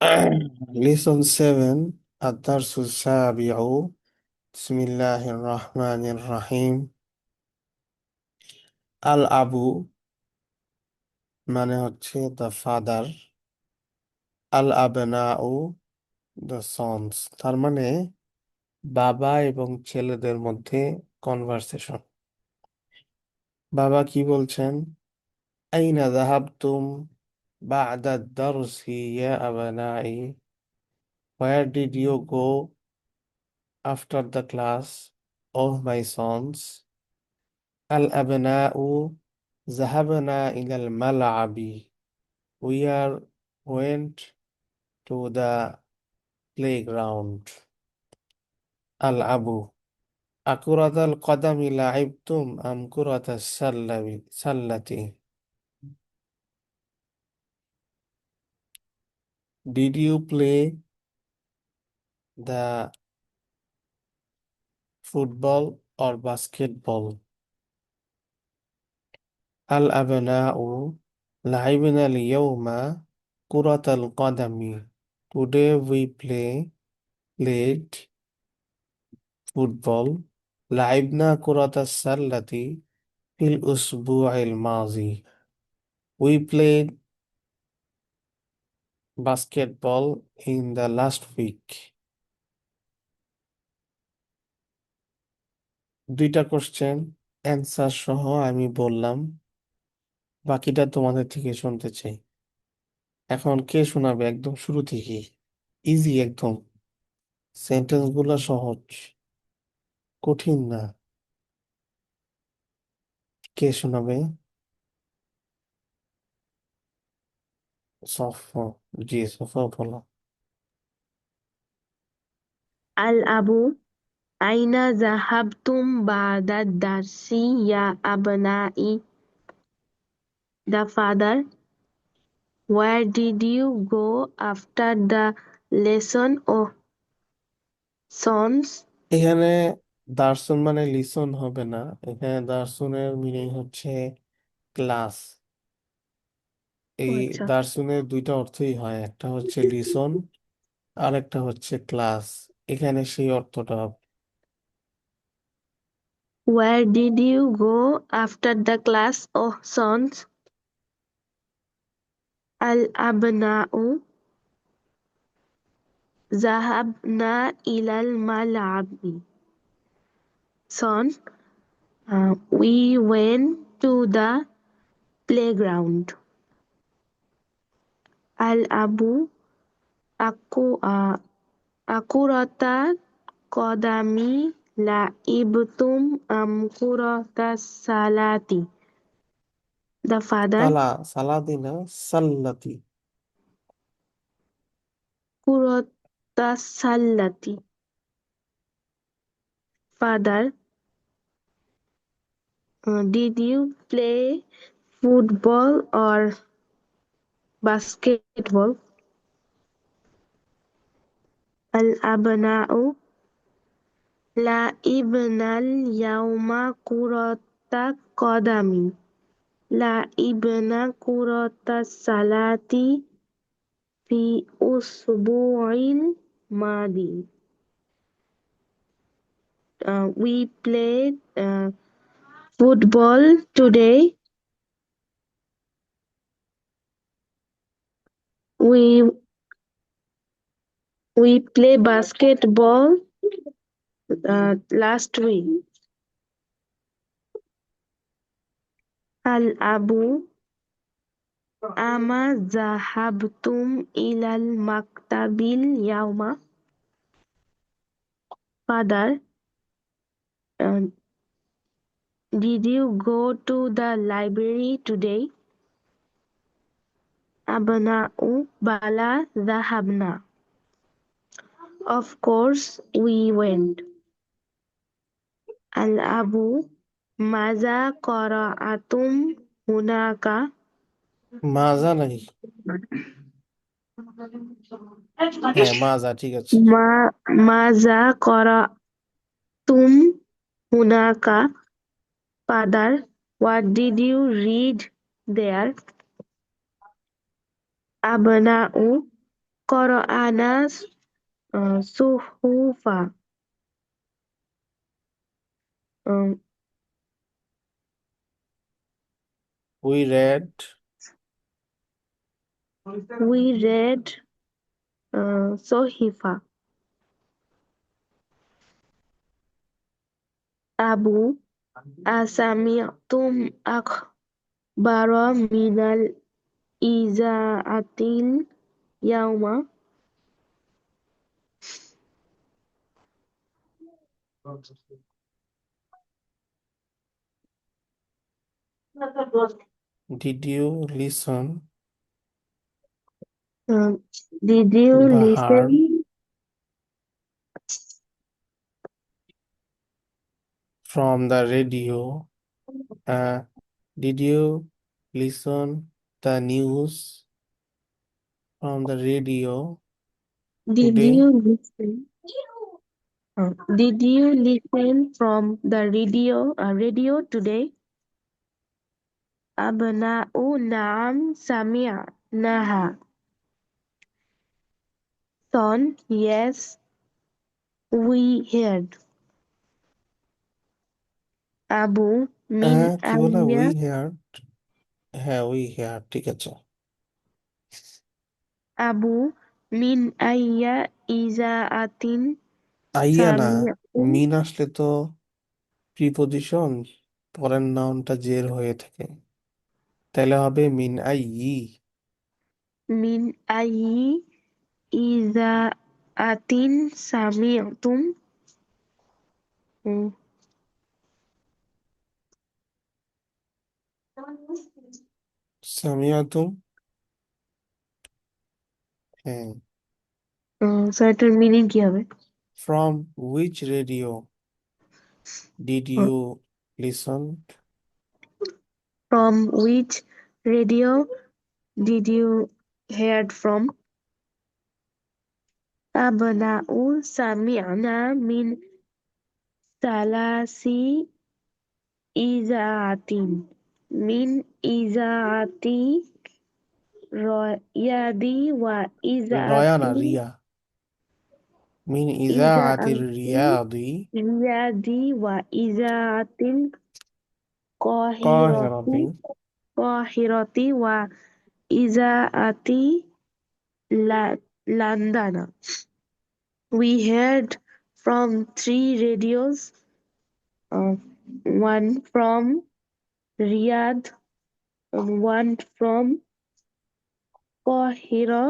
Lesson 7 الدرس السابع بسم الله الرحمن الرحيم আল আবু মানে হচ্ছে দ্য ফাদার, আল আবনাউ দ্য সন্স, তার মানে বাবা এবং ছেলেদের মধ্যে কনভারসেশন। বাবা কি বলছেন? আইনা যাহাবতুম বা'দা দারসি ইয়া আবনাই, where did you go after the class, oh my sons? আল আবনাউ যাহাবনা ইলাল মালআবি, we are went to the playground. Al Abu আকুরাতাল কদামি লাইবতুম um কুরাতাস সাল্লাতি, did you play the football or basketball? আল আবনাউ লাইবনা আল ইয়াউমা কুরাতাল কদামি, today we played football. لعبنا كرة السلة في الأسبوع الماضي. We played basketball in the last week. দুইটা question answer সহ আমি বললাম, বাকিটা তোমাদের থেকে শুনতে চাই। এখন কে শোনাবে? একদম শুরু থেকে, ইজি একদম, সেন্টেন্স গুলো সহজ, কঠিন না। কে শোনাবে? সফা। জি, সফা বলো। الأب أين ذهبتم بعد الدرس يا أبنائي؟ The father: Where did you go after the lesson, oh sons? এখানে দার্সুন মানে লিসন হবে না, এখানে দার্সুনের মিনিং হচ্ছে ক্লাস। এই আচ্ছা। দার্সুনের দুইটা অর্থই হয়, একটা হচ্ছে লিসন আর একটা হচ্ছে ক্লাস। এখানে সেই অর্থটা হবে। Where did you go after the class, oh sons? الأبناء ذهبنا إلى الملعب. Son: we went to the playground. الأب أكرة قدم لعبتم أم كرة السلة? The father: সালাদিনা সাল্লাতি। كرة السلة. Father: did you play football or basketball? الأبناء لعبنا اليوم كرة قدم. لعبنا كرة السلة في أسبوع الماضي. We played football today. We play basketball last week. الأب أما ذهبتم إلى المكتب اليوم؟ Father: uh, did you go to the library today? أبناء بلى ذهبنا. Of course we went. الأب ماذا قرأتم هناك؟ মাজা নাকি? হ্যাঁ, মাজা ঠিক আছে। ماذا قرأتم هناك? Father: what did you read there? أبناء qara'ana suhufa. Um, We read we read Sohifa. Abu Asami'tum akhbara minal iza'atil yawma. Did you listen Um, did you the heard listen from the radio? Uh, did you listen the news from the radio did today? you listen did you listen from the radio today? Abna'u na'am sami'naha. Son, yes, we heard. Abu min কি বলা ayya we heard? হ্যাঁ we heard, ঠিক আছে। Abu min ayya iza'atin আইয়া না, sami'tum. মিন আসলে তো preposition, পরের নাউনটা জের হয়ে থাকে, তাহলে হবে মিন আই ই। Min ayyi iza'atin sami'tum. Hmm. সামিয়াতুম, হ্যাঁ। So এটার মিনিং কি হবে? From which radio did Uh, you listen? From which radio did you heard from? Abna'u sami'na min salasi iza'atin. Min iza'ati royadi wa রয়া না iza'ati Riya, mean ইজাআতির iza'ati রিয়াদি riyadi wa iza'atil qahirati কাহিরাতি। qahirati wa iza'ati landana. We heard from three radios, uh, one from Riyadh, one from Qahira,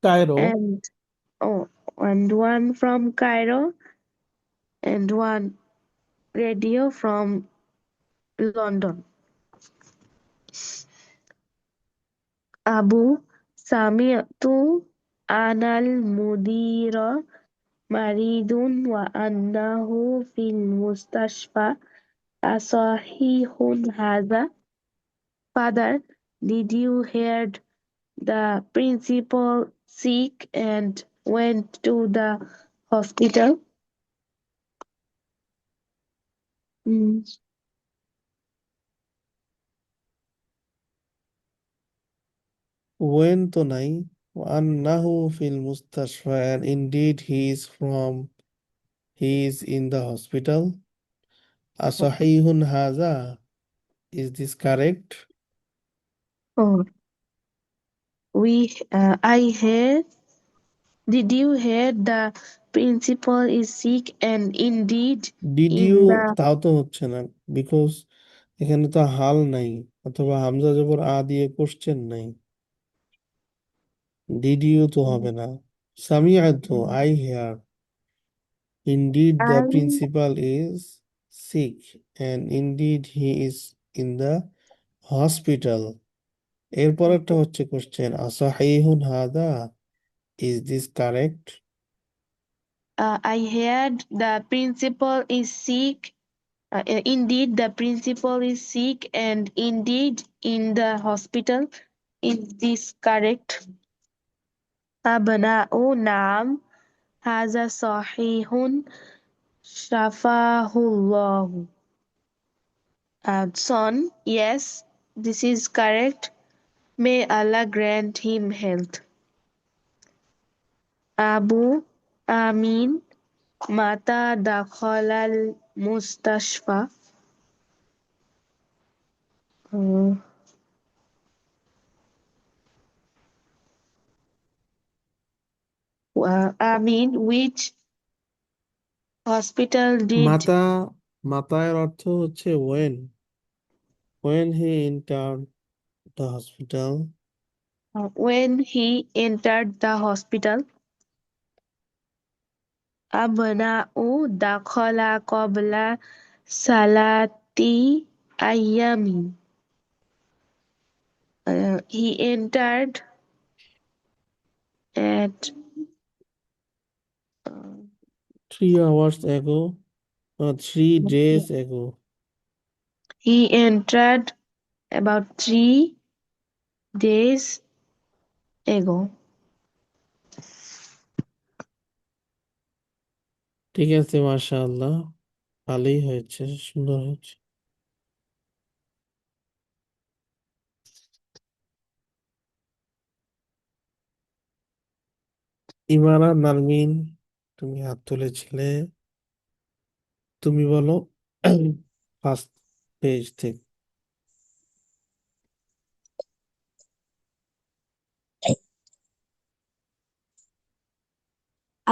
Cairo. and oh, and one from Cairo, and one radio from London. Abu Sami'tu anal mudira maridun wa annahu fil mustashfa asahihun hadha. Father, did you hear the principal sick and went to the hospital? Mm. ওয়েন তো নাই, আন্নাহু ফিল মুস্তাশফা, and indeed he is in the hospital. Asahihun haza, is this correct? Oh, I heard. Did you hear the principal is sick and indeed did you, in the তাও তো হচ্ছে না, বিকজ এখানে তো হাল নাই, অথবা হামজা জবর আ দিয়ে কোশ্চেন নাই। ডিড ইউ তো হবে না। সামিআতু, I hear, indeed the I principal is sick, and indeed he is in the hospital। এরপর একটা হচ্ছে কোশ্চেন, আসাহিহুন হাদা, is this correct? I heard the principal is sick. Indeed, the principal is sick and indeed in the hospital. Is this correct? أبناء نعم هذا صحيح شفاه الله. Son, yes, this is correct. May Allah grant him health. Abu Amin Mata dakhalal mustashfa. Amin, which hospital did মাতা মাতায়ের অর্থ হচ্ছে when he entered the hospital. when he entered the hospital? Abna'u dakhala qabla salati ayyamin. He entered at 3 hours ago, 3 days ago. he entered about 3 days ago. ঠিক আছে, মাশাআল্লাহ, ভালোই হয়েছে, সুন্দর হয়েছে। ইমারা নারমিন, তুমি হাত তুলেছিলে, তুমি বলো ফার্স্ট পেজ থেকে।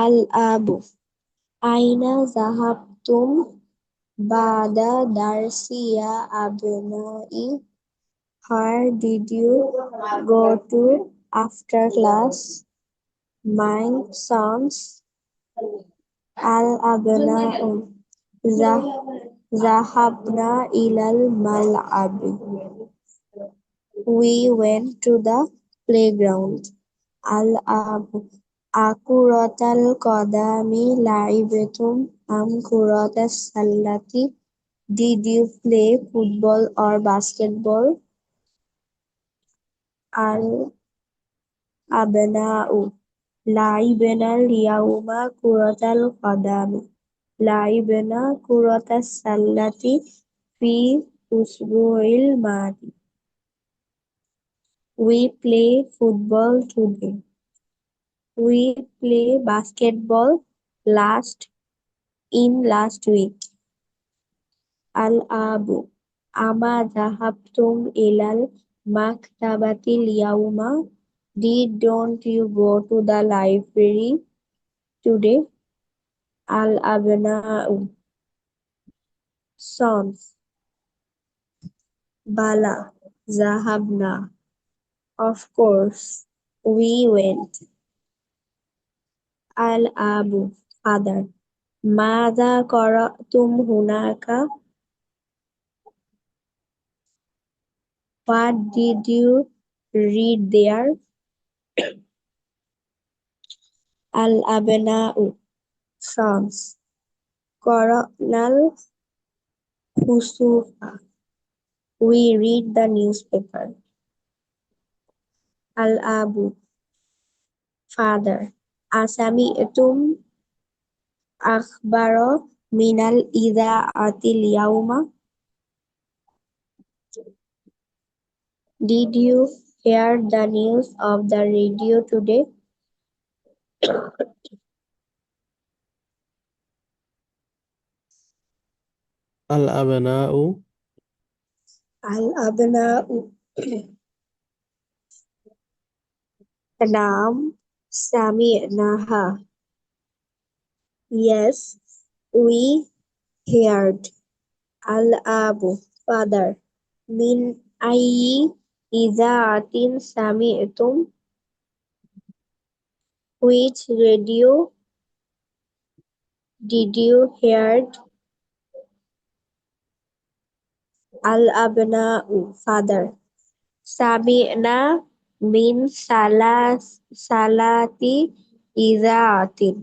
Al-Abu. Aina zahabtum ba'da darsi ya abnai? Where did you go to after class? My sons. Al-Abna'u. Zahabna ilal mal'abi. We went to the playground. Al-Abu. Akuratal qadami la'ibatum am kuratas sallati. Did you play football or basketball? Al-Abna'u. La'ibna al-yawma kuratal qadami. La'ibna kuratas sallati fi usbu'il madi. We play football today. We play basketball last week. Al-Abu. Ama dhahabtum ilal maktabatil yawma? Don't you go to the library today? Al-Abna'u. Sons. Bala. Zahabna. Of course, we went. Al-Abu. Father. Mada qara'tum hunaka? What did you read there? Al-Abna'u. Sons. Qara'nal Husufa. We read the newspaper. Al-Abu. Father. Asami'tum akhbaro minal idha'atil yawma? Did you hear the news of the radio today? আল-আবনাউ। Al-Abna'u. Naam Sami'naha. Yes, we heard. Al-Abu. Father. Min ayyi idha'atin sami'tum? Which radio did you hear? Al-Abna'u. Father. Sami'na min salati idha'atin.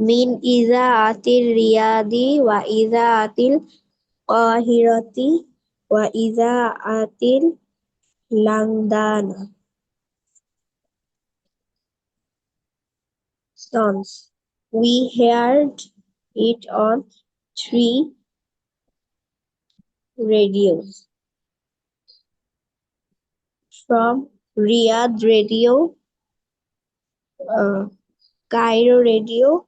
Min idha'atil riyadi wa idha'atil qahirati wa idha'atil langdana. Sons. We heard it on 3 radios. From Riyadh Radio, Cairo Radio,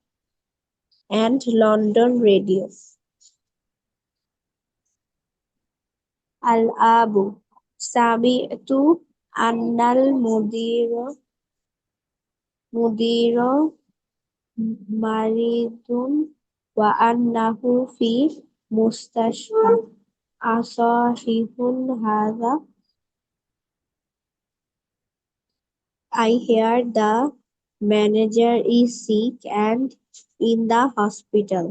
and London Radio. Al-Abu. Sami'tu annal mudira maridun wa annahu fi mustashfa. Asahihun hadha. I hear the manager is sick and in the hospital.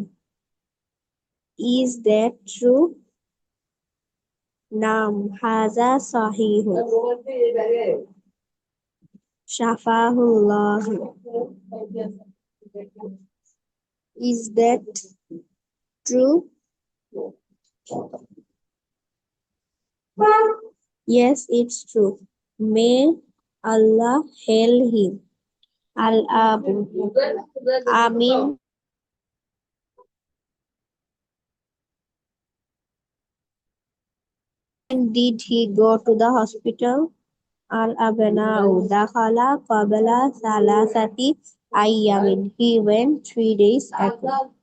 Is that true? Naam, haza sahihun. Shafahullah. Is that true? Yes, it's true. May Allah heal him. Al-Abu. Amin. When did he go to the hospital? Al-Abna'u. Dakhala qabla salasati ayyamin. He went 3 days ago.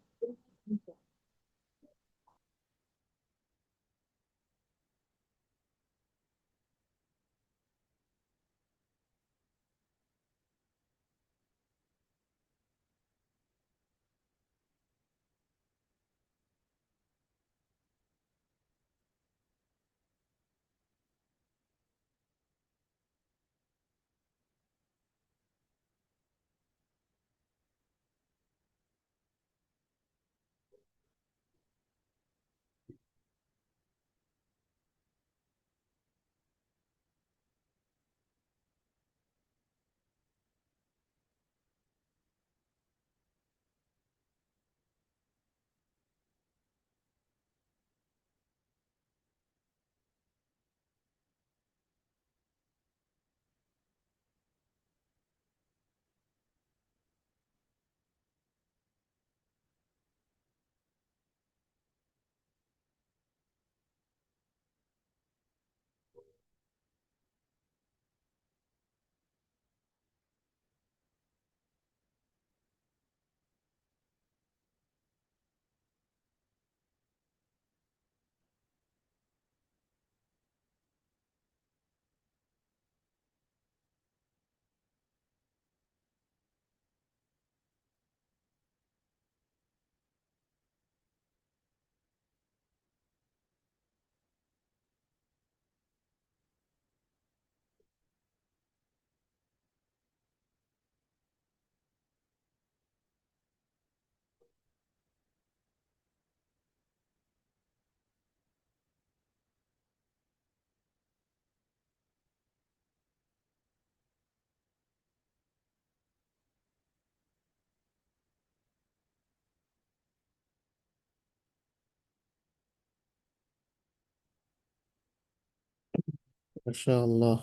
মাশাআল্লাহ।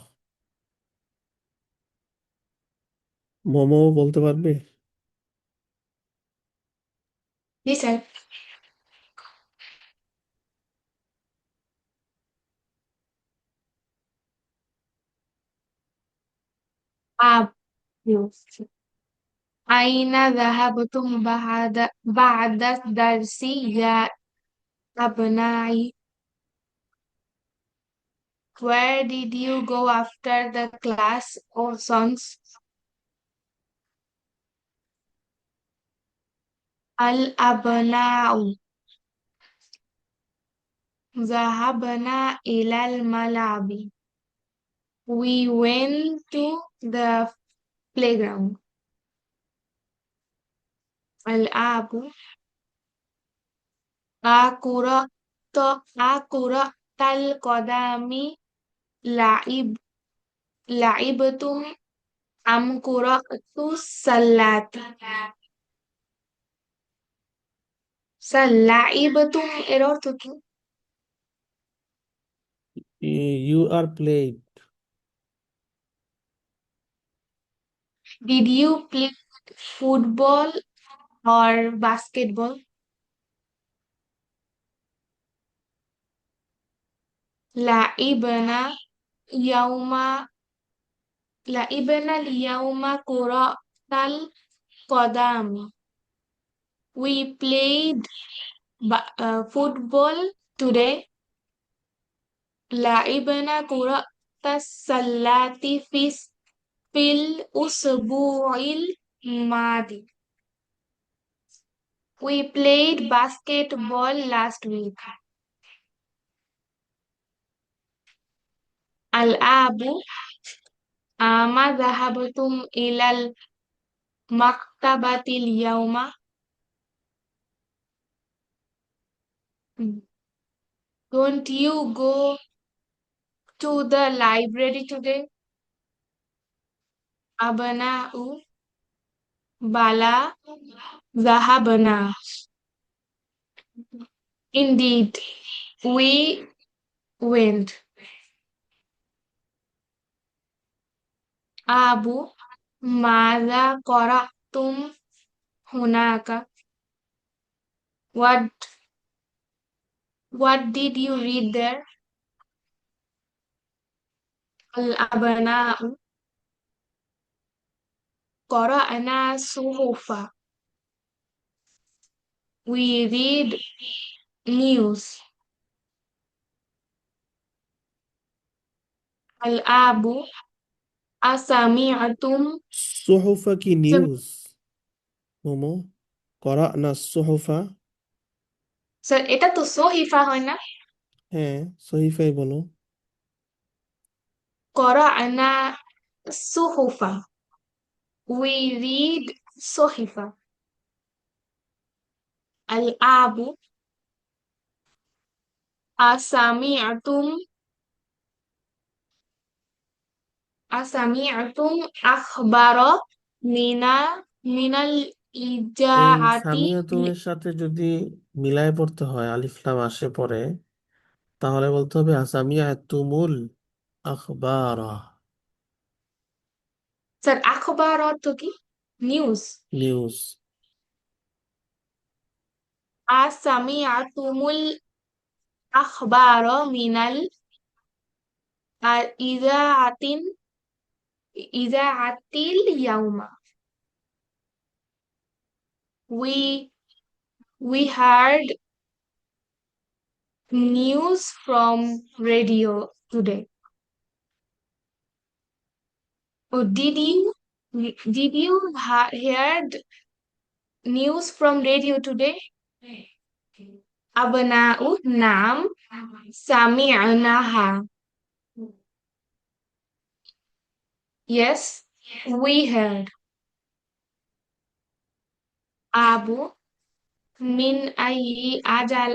মোমো বলতে পারবে? জি sir. আব আইনা যাহাবতুম বা'দা দারসি ইয়া আবনাই, where did you go after the class, O sons? Al abna'u zahabna ilal malabi, we went to the playground. Al abu akura to akura tal qadami la'ib la'ibtum am qura'tu salati। Sir লাইবাতুম এর অর্থ কি? You are played. Did you play football or basketball? লাইবানা ইয়াউমা লাইবানা ইয়াউমা কুরাতাল قدامي. We played football today. لعبنا كرة السلة في الأسبوع الماضي. We played basketball last week. الآب أما ذهبتم إلى المكتبة اليوم؟ Don't you go to the library today? أبناء بلا ذهبنا. Indeed, we went. أبو ماذا قرأتم هناك? What did you read there? الأبناء قرأنا صحف. We read news. الآب أسمعتم الصحف কি news momo قرأنا الصحف sir এটা তো সহিফা হয় না? হ্যাঁ সহিফাই বলো قرأنا الصحف. We read صحيفة. الآب أسمعتم أخبار من من এই الإذاعة؟ সামিয়া তুমের সাথে যদি মিলায় পড়তে হয় আলিফ লাম আসে পরে তাহলে বলতে হবে আসামিয়া তুমুল আখবারা স্যার আখবার অর্থ কি? নিউজ। নিউজ আসামিআতুমুল আখবার মিনাল ইজাআতিন ইজাআতিল ইয়াউমা। We heard news from radio today. Oh, did you heard news from radio today? Abna'u Naam Sami'naha. Yes, we heard. Abu Min Ayi Ajal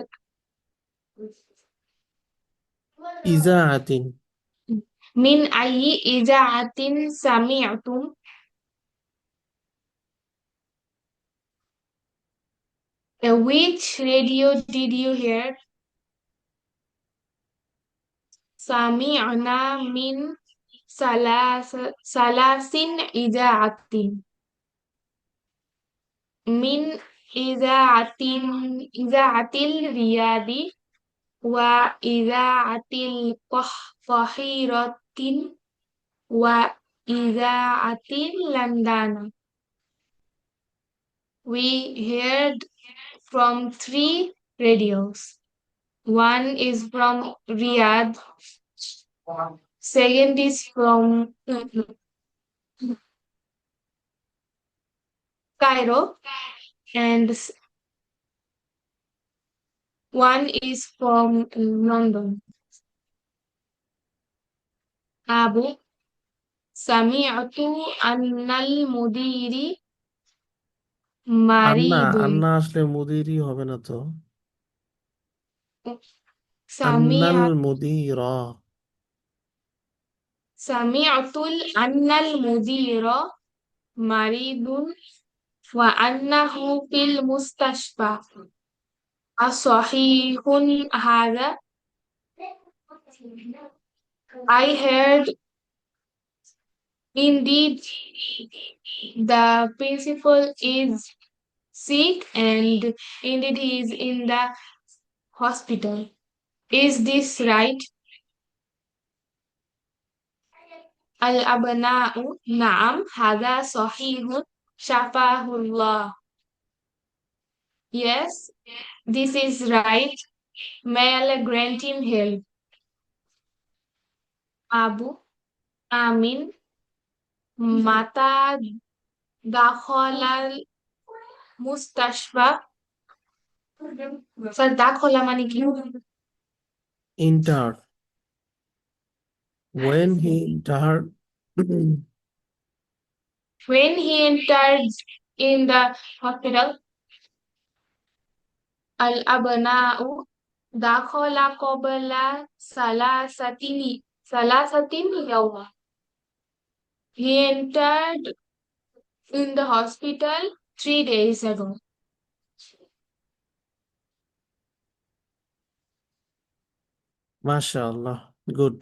ইজাআতিন Min Ayi Ija'atin Sami'tum. Which radio did you hear? Sami'na min salasin ija'atin. Min iza'atil riyadi wa iza'atil qahiratin wa iza'atil landana. We heard from 3 radios. One is from Riyadh, second is from Cairo, and one is from London. Abu Sami'tu annal mudiri Anna maridun. আন্না আসলে মুদিরই হবে না তো আন্নাল Sami'at মুদিরা Sami'tul annal mudira maridun wa annahu fil mustashfa. Asahihun hadha? I heard indeed the principal is sick and indeed he is in the hospital. Is this right? Al-abna'u na'am hadha sahihun. Shafahullah. Yes, this is right. May Allah grant him health. Abu Amin Mata Dakhalal Mustashfa. Sir দাখলা মানে কি? Entered. When he entered When he entered in the hospital, al-abna'u dakhala qabla salasatin yawma. He entered in the hospital 3 days ago. MashaAllah, good.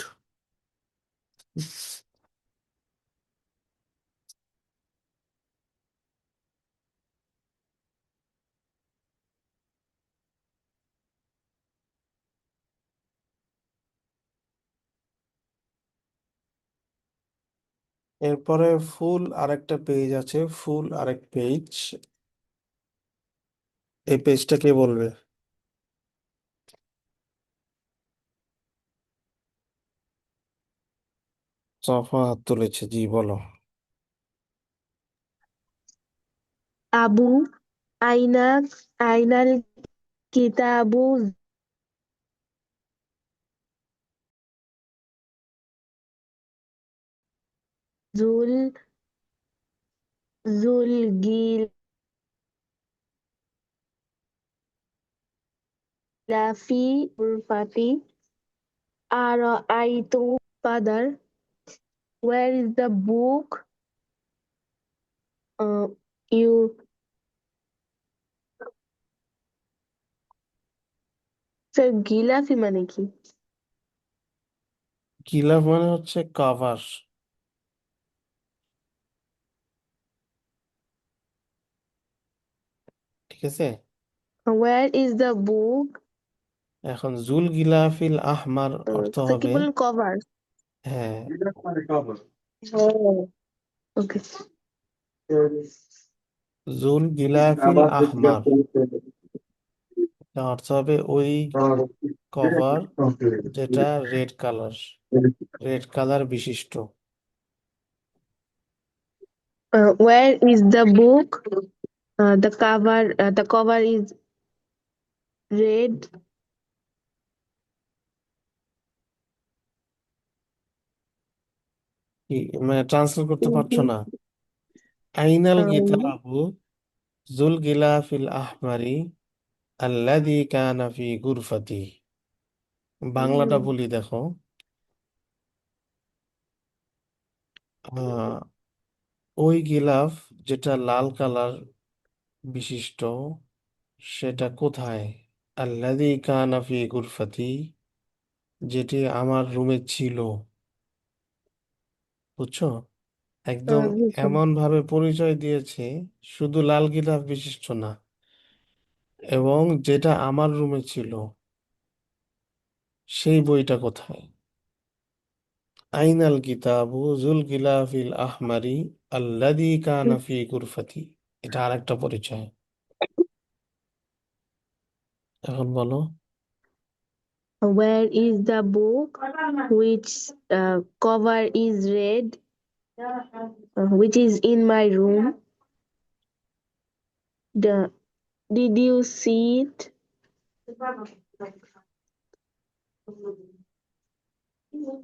এরপরে ফুল আরেকটা page আছে, ফুল আরেক page. এই পেজটা কে বলবে? সফা হাত তুলেছে, জি বলো। আবু আইনা আইনাল কিতাবু জুল জুলগিলাফি উরফাতি আর আইতু father, where is the book? You sir গিলাফি মানে কি? গিলাফ মানে হচ্ছে কভার, ঠিক আছে। Where is the book? এখন জুল গিলাফিল আহমার অর্থ স্যার কি হবে, বলেন কভার? হ্যাঁ, ওকে। জুল গিলাফিল আহমার অর্থ হবে ওই কভার যেটা রেড কালার বিশিষ্ট। Where is the book? The cover is red. কি মানে ট্রান্সলেট করতে পারছো না? আইনাল Um, কিতাবু জুল গিলাফিল আহমারি আল্লাযী কানা ফি গুরফাতি। বাংলাটা বলি দেখো। আহ, ওই গিলাফ যেটা লাল কালার বিশিষ্ট সেটা কোথায়? আল্লাযী কানা ফি গুরফাতি, যেটি আমার রুমে ছিল। বুঝছো? একদম বুঝলাম। এমন ভাবে পরিচয় দিয়েছে, শুধু লাল গিলাফ বিশিষ্ট না, এবং যেটা আমার রুমে ছিল সেই বইটা কোথায়? আইনাল কিতাবু জুল গিলাফিল আহমারি আল্লাযী কানা ফি গুরফাতি। এটা আরেকটা পরিচয়। এখন বলো। Where is the book? Which cover is red? Which is in my room? Did you see it?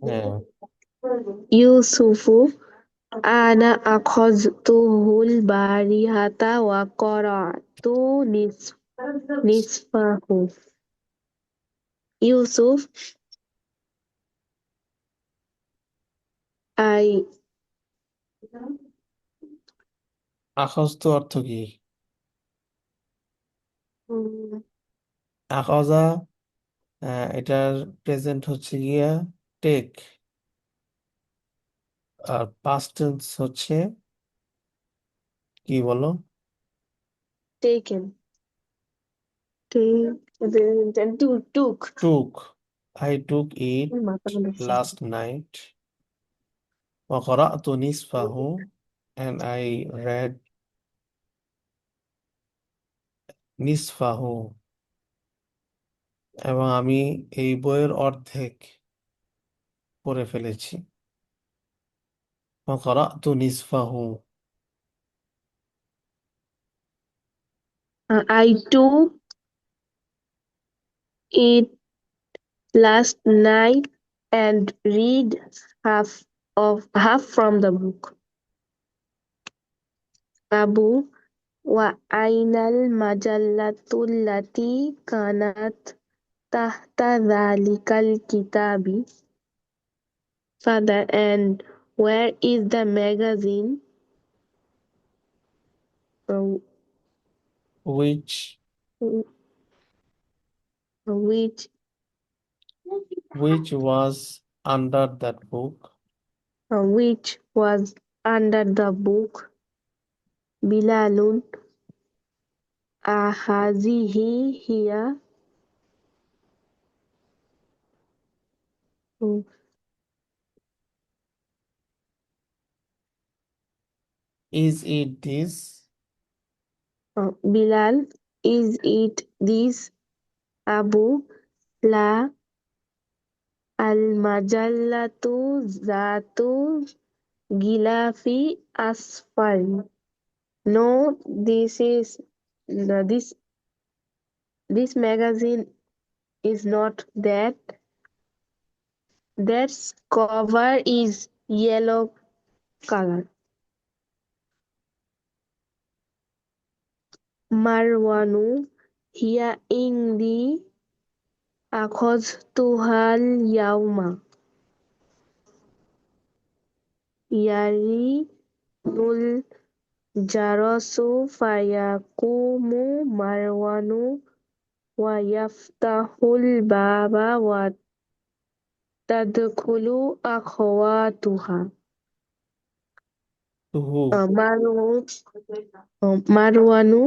হ্যাঁ, ইউসুফু আনা আখাযতুহুল বারিহাতা ওয়া ক্বরাতু নিসফাহু। ইউসুফ, I আখাযতু অর্থ কি? উম, আখাযা, এটার প্রেজেন্ট হচ্ছে গিয়া টেক, আর পাস্ট টেন্স হচ্ছে কি বলো? taken. Took. Took. I took it মাথা ঘুরাচ্ছে। Last night. ওয়া ক্বরা'তু নিসফাহু, and I read নিসফাহু, এবং আমি এই বইয়ের অর্ধেক পড়ে ফেলেছি। ফাকারাতু নিসফাহু, I took it last night and read half from the book. Abu wa ainal majallatullati kanat tahta dhalikal kitabi. Father, and where is the magazine uh, which which which was under that book? which was under the book? Bilalun ahazihi hiya Is it this? Bilal, is it this? Abu La al-majallatu zatu gilafi asfar. No, no, this magazine is not that. That cover is yellow color. Marwanu hiya indi akhadtuhal yawma. Yari nul jarasu fayakumu Marwanu wa yaftahul baba wa tadkhulu akhawatuha. Tuhu, Marwanu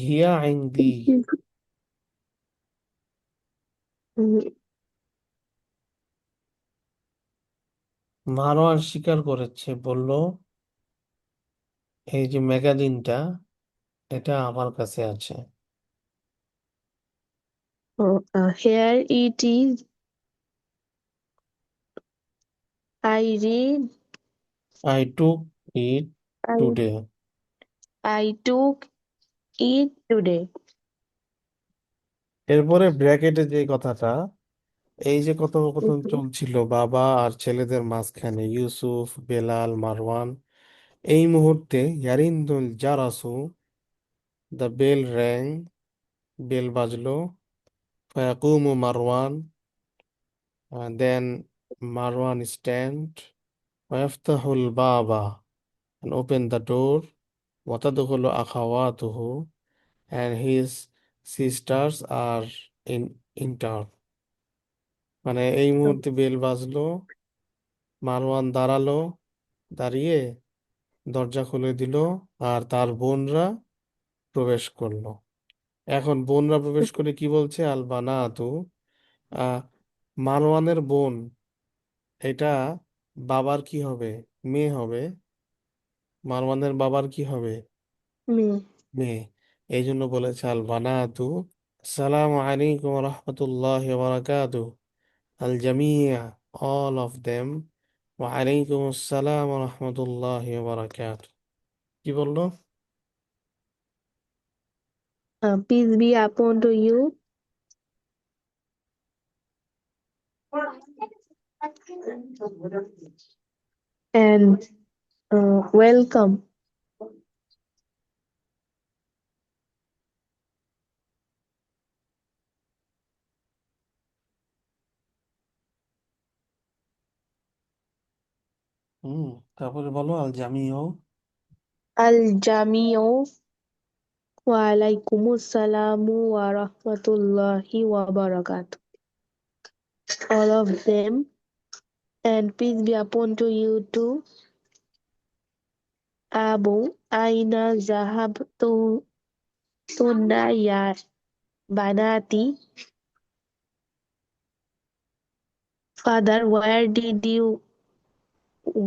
হিয়া ইনদি, মারওয়ান স্বীকার করেছে, বলল এই যে ম্যাগাজিনটা, এটা আমার কাছে আছে। here it is. I read. I took it I, today. I took it today. এরপরে ব্র্যাকেটে যে কথাটা, এই যে কথোপকথন চলছিল বাবা আর ছেলেদের মাঝখানে, ইউসুফ, বেলাল, মারওয়ান, এই মুহূর্তে ইয়ারিন্দুল জারাসু, দ্য বেল র্যাং, বেল বাজলো, ফায়াকুমু মারওয়ান, দেন মারওয়ান স্ট্যান্ড, ওয়াফতাহুল বাবা, and open the door, ওয়াতাদখুলু আখাওয়াতুহু, and his sisters are in enter, মানে এই মুহূর্তে বেল বাজলো, মারওয়ান দাঁড়ালো, দাঁড়িয়ে দরজা খুলে দিল, আর তার বোনরা প্রবেশ করলো। এখন বোনরা প্রবেশ করে কি বলছে? আল বানাতু, আহ মারওয়ানের বোন, এটা বাবার কি হবে? মেয়ে হবে। মারওয়ানের বাবার কি হবে? Me. মেয়ে। এই জন্য বলেছে আল বানাতু। আসসালামু আলাইকুম রহমতুল্লাহ বারাকাতু, আল জামিয়া, all of them, ওয়া আলাইকুম আসসালাম রহমতুল্লাহ বারাকাতু। কি বললো? Peace be upon to you. And welcome. তারপরে বলো আল জামিও। Al Jamio. Wa alaikumus salamu wa rahmatullahi wa barakatuh. All of them. And peace be upon to you too. Abu Aina Zahabtu Tunna ya Banati. Father, where did you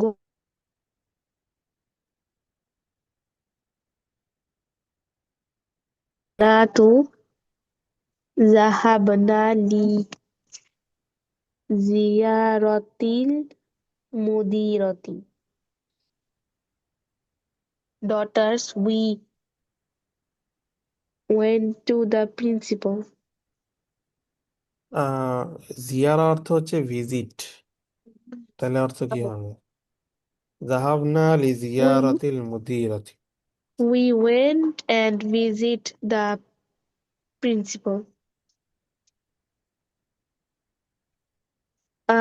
go banatu zahabna li ziyaratil mudirati. Daughters, we went to the principal. Jiara অর্থ হচ্ছে visit, তাহলে অর্থ কি হবে? যাহাবনা লি জিয়ারাতিল মুদিরাতি। We went and visit the principal.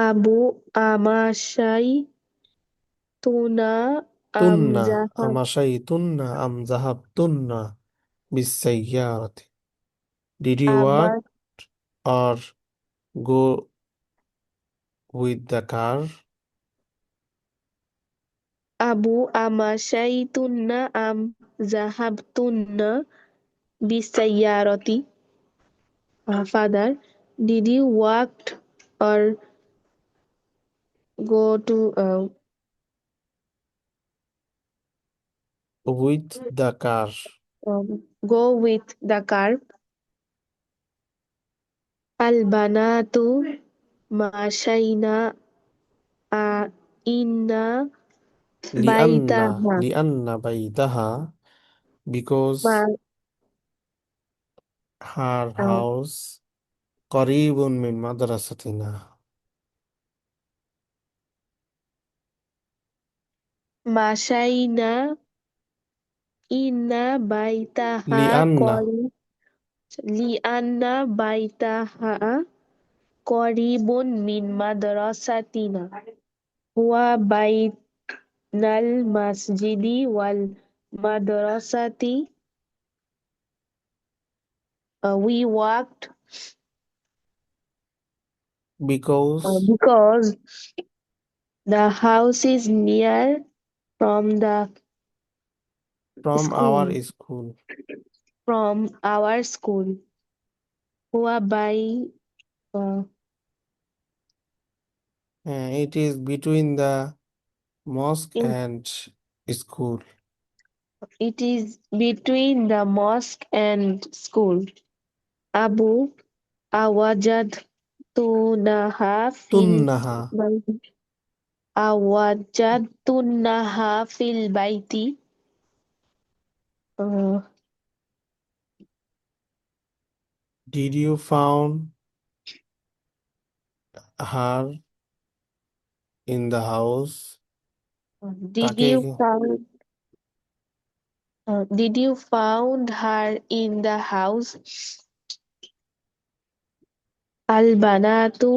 Abu Amashai Tuna তুন্না Amzahab আমাশাইতুন্না um যাহাবতুন্না বিসাইয়ারাতি। Did you walk Abba or go with the car? Abu Amashaitunna Am Zahabtunna Bisayyarati. Father, did you walk or go to With the car. go with the car? Al banatu mashaina a inna লিআন্না baitaha লিআন্না বাইদাহা, because ma her house قريب من مدرستنا. mashaina inna baitaha লিআন্না qari lianna baitaha qaribun min madrasatina huwa bainal masjidi wal madrasati. We walked because because the house is near from the from our school school. from our school. Huwa by It is between the mosque in, and school. it is between the mosque and school. Abu awajad tunaha fil Tunnaha. awajadtunaha fil baiti. Uh, Did you found her in the house? did তাকে you found did you found her in the house? Al banatu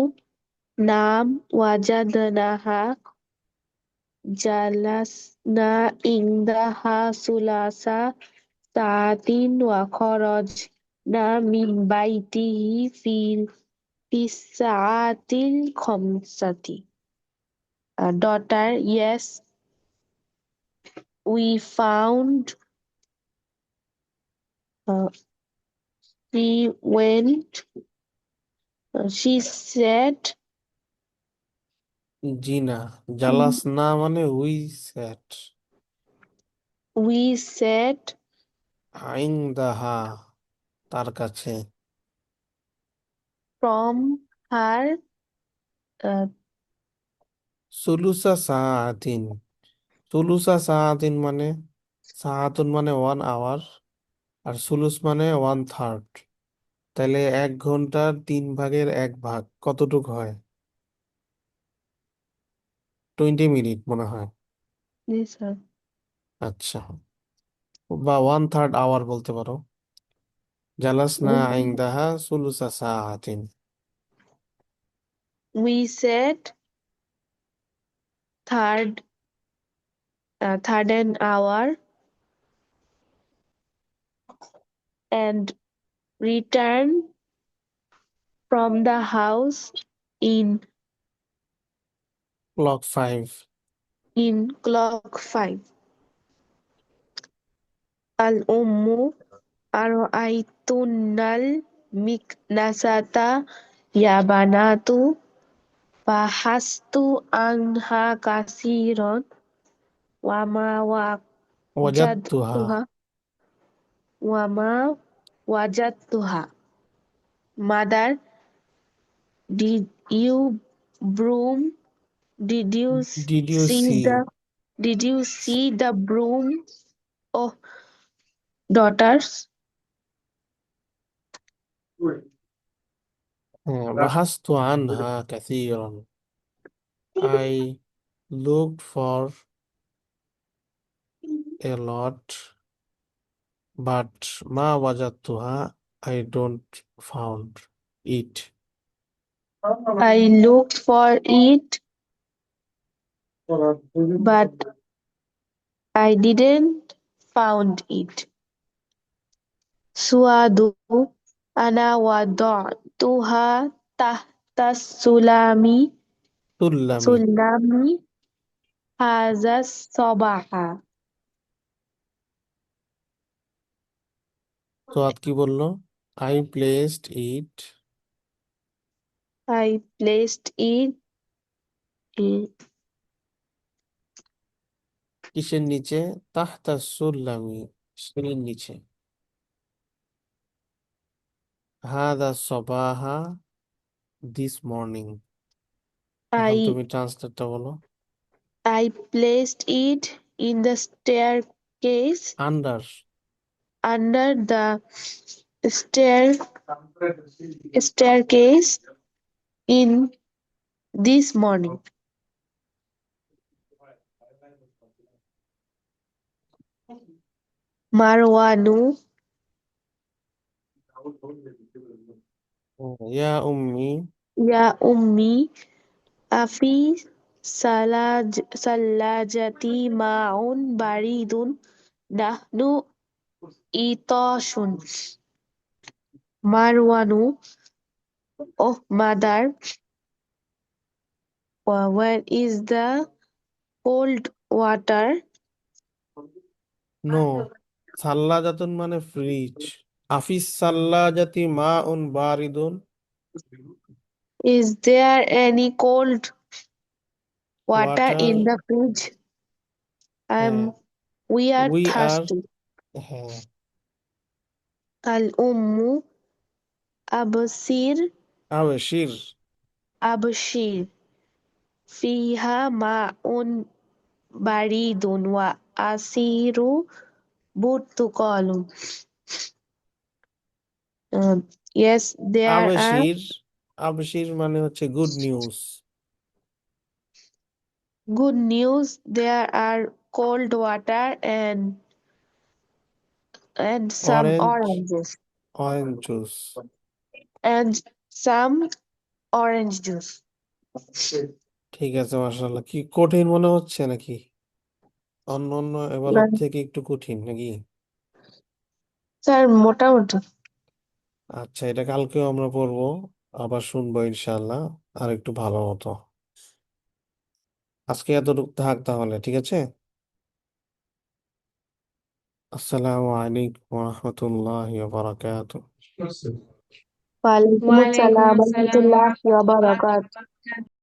nam wajadnaha jalasna indaha sulasa sa'atin wa kharajna min baitihi fi sa'atil khamsati. Daughter, yes, we found she went she said জিনা jealous না মানে we sat we said আইন্দাহা তার কাছে from her সুলুসা সাআতিন। সুলুসা সাআতিন মানে, সাআতুন মানে 1 hour, আর সুলুস মানে 1/3। তাহলে 1 ঘন্টার 3/1 ভাগ কতটুক হয়? 20 মিনিট মনে হয়। this আচ্ছা, বা 1/3 hour বলতে পারো। জালাসনা আইন্দাহা সুলুসা সাআতিন। we said third an hour and returned from the house in Clock 5. clock 5. Al ummu ara'aytunnal miknasata ya banatu fahastu anha kasiron wa ma ওয়াজাদতুহা wajadtuha wa ma wajadtuha. Mother, did you broom? Did you Did you see see? the broom? Oh, daughters. بحثت عنها كثيرا. I looked for a lot, but ما وجدتها. I don't found it. I looked for it, but I didn't found it. Suadu ana wada'tuha tahta سلمي. sulami hadha sabaha. তো আজ কি বললো? I placed it I placed it কিসের নিচে? তাহতা সুল্লামি, সিঁড়ির নিচে। হাদা সবাহা, this morning. এখন I তুমি ট্রান্সলেটটা বলো। I placed it in the staircase under. under the staircase in this morning. Marwanu ইয়া উম্মি, ya ummi afi salajati ma'un baridun nahnu itashun. Marwanu, oh mother, where is the cold water? No. সাল্লাজাতুন মানে fridge. আফিস সাল্লাজাতি মা উন বারিদুন। Is there any cold water water. in the fridge? হ্যাঁ। We are we are. thirsty. হ্যাঁ। Al ummu absir আবেশির। abshir fiha ma'un baridun wa asiru burtuqalun. Yes, there are আবেশির। আবেশির মানে হচ্ছে good news. good news. There are cold water and some orange. oranges orange juice. and some orange juice. ঠিক আছে, মাশাআল্লাহ। কি কঠিন মনে হচ্ছে নাকি? অন্য অন্য এবারের থেকে একটু কঠিন নাকি? স্যার মোটামুটি আচ্ছা, এটা কালকেও আমরা পড়বো, আবার শুনবো ইনশাআল্লাহ আর একটু ভালো মতো। আজকে এতটুকু থাক তাহলে, ঠিক আছে? আসসালামু আলাইকুম ওয়া রাহমাতুল্লাহি ওয়া বারাকাতুহু। ওয়ালাইকুম আসসালাম Walaikum ওয়া assalam wa রাহমাতুল্লাহি ওয়া rahmatullahi wa বারাকাতুহু। barakatuh.